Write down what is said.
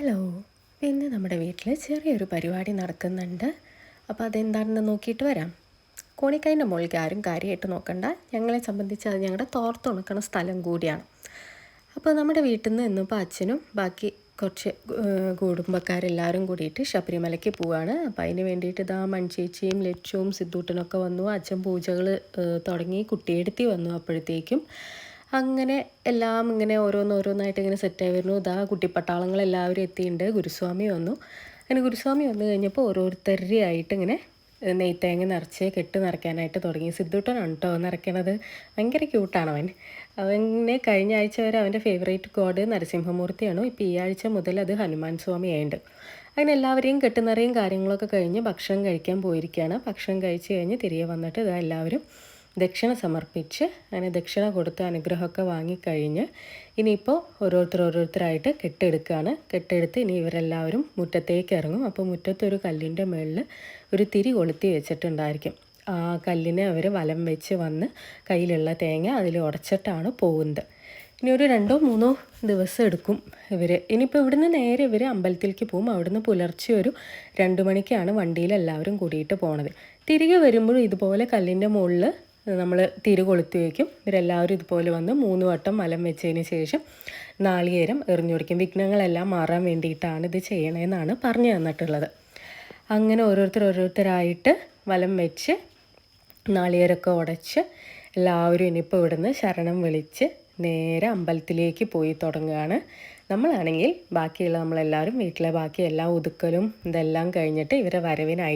Hello. ഇന്ന് നമ്മുടെ വീട്ടിൽ ചെറിയൊരു പരിപാടി നടക്കുന്നുണ്ട്. അപ്പോൾ അതെന്താണെന്ന് നോക്കിയിട്ട് വരാം. കോണിക്കൈൻ്റെ മുകളിലേക്ക് ആരും കാര്യമായിട്ട് നോക്കണ്ട. ഞങ്ങളെ സംബന്ധിച്ച് അത് ഞങ്ങളുടെ തോർത്തുണക്കണ സ്ഥലം കൂടിയാണ്. അപ്പോൾ നമ്മുടെ വീട്ടിൽ നിന്ന് ഇന്നിപ്പോൾ അച്ഛനും ബാക്കി കുറച്ച് കുടുംബക്കാരെല്ലാവരും കൂടിയിട്ട് ശബരിമലയ്ക്ക് പോവുകയാണ്. അപ്പോൾ അതിന് വേണ്ടിയിട്ട് ഇതാ മൺചേച്ചിയും ലച്ചുവും സിദ്ധൂട്ടനൊക്കെ വന്നു. അച്ഛൻ പൂജകൾ തുടങ്ങി, കുട്ടിയെടുത്തി വന്നു. അപ്പോഴത്തേക്കും അങ്ങനെ എല്ലാം ഇങ്ങനെ ഓരോന്നോരോന്നായിട്ട് ഇങ്ങനെ സെറ്റായി വരുന്നു. ഇതാ കുട്ടിപ്പട്ടാളങ്ങളെല്ലാവരും എത്തിയിട്ടുണ്ട്. ഗുരുസ്വാമി വന്നു. അങ്ങനെ ഗുരുസ്വാമി വന്നു കഴിഞ്ഞപ്പോൾ ഓരോരുത്തരെയായിട്ട് ഇങ്ങനെ നെയ്ത്തേങ്ങ നിറച്ച് കെട്ട് നിറയ്ക്കാനായിട്ട് തുടങ്ങി. സിദ്ധൂട്ടനാണ് കേട്ടോ നിറയ്ക്കണത്. ഭയങ്കര ക്യൂട്ടാണ് അവൻ. അവനെ കഴിഞ്ഞ ആഴ്ച വരെ അവൻ്റെ ഫേവറേറ്റ് ഗോഡ് നരസിംഹമൂർത്തിയാണ്. ഇപ്പോൾ ഈ ആഴ്ച മുതൽ അത് ഹനുമാൻ സ്വാമി ആയിട്ടുണ്ട്. അങ്ങനെ എല്ലാവരെയും കെട്ടുനിറയും കാര്യങ്ങളൊക്കെ കഴിഞ്ഞ് ഭക്ഷണം കഴിക്കാൻ പോയിരിക്കുകയാണ്. ഭക്ഷണം കഴിച്ച് കഴിഞ്ഞ് തിരികെ വന്നിട്ട് ഇതാ എല്ലാവരും ദക്ഷിണ സമർപ്പിച്ച് അങ്ങനെ ദക്ഷിണ കൊടുത്ത് അനുഗ്രഹമൊക്കെ വാങ്ങിക്കഴിഞ്ഞ് ഇനിയിപ്പോൾ ഓരോരുത്തരായിട്ട് കെട്ടെടുക്കുകയാണ്. കെട്ടെടുത്ത് ഇനി ഇവരെല്ലാവരും മുറ്റത്തേക്ക് ഇറങ്ങും. അപ്പോൾ മുറ്റത്തൊരു കല്ലിൻ്റെ മുകളിൽ ഒരു തിരി കൊളുത്തി വെച്ചിട്ടുണ്ടായിരിക്കും. ആ കല്ലിനെ അവർ വലം വെച്ച് വന്ന് കയ്യിലുള്ള തേങ്ങ അതിൽ ഉടച്ചിട്ടാണ് പോകുന്നത്. ഇനി ഒരു 2-3 ദിവസം എടുക്കും ഇവർ. ഇനിയിപ്പോൾ ഇവിടുന്ന് നേരെ ഇവർ അമ്പലത്തിലേക്ക് പോകും. അവിടുന്ന് പുലർച്ചെ ഒരു 2 മണിക്കാണ് വണ്ടിയിൽ എല്ലാവരും കൂടിയിട്ട് പോണത്. തിരികെ വരുമ്പോഴും ഇതുപോലെ കല്ലിൻ്റെ മുകളിൽ നമ്മൾ തിരി കൊളുത്തി വയ്ക്കും. ഇവരെല്ലാവരും ഇതുപോലെ വന്ന് 3 വട്ടം വലം വെച്ചതിന് ശേഷം നാളികേരം എറിഞ്ഞു കൊടുക്കും. വിഘ്നങ്ങളെല്ലാം മാറാൻ വേണ്ടിയിട്ടാണ് ഇത് ചെയ്യണമെന്നാണ് പറഞ്ഞു തന്നിട്ടുള്ളത്. അങ്ങനെ ഓരോരുത്തരായിട്ട് വലം വെച്ച് നാളികേരമൊക്കെ ഉടച്ച് എല്ലാവരും ഇനിയിപ്പോൾ ഇവിടുന്ന് ശരണം വിളിച്ച് നേരെ അമ്പലത്തിലേക്ക് പോയി തുടങ്ങുകയാണ്. നമ്മളാണെങ്കിൽ ബാക്കിയുള്ള നമ്മളെല്ലാവരും വീട്ടിലെ ബാക്കി എല്ലാ ഒതുക്കലും ഇതെല്ലാം കഴിഞ്ഞിട്ട് ഇവരെ വരവിനായി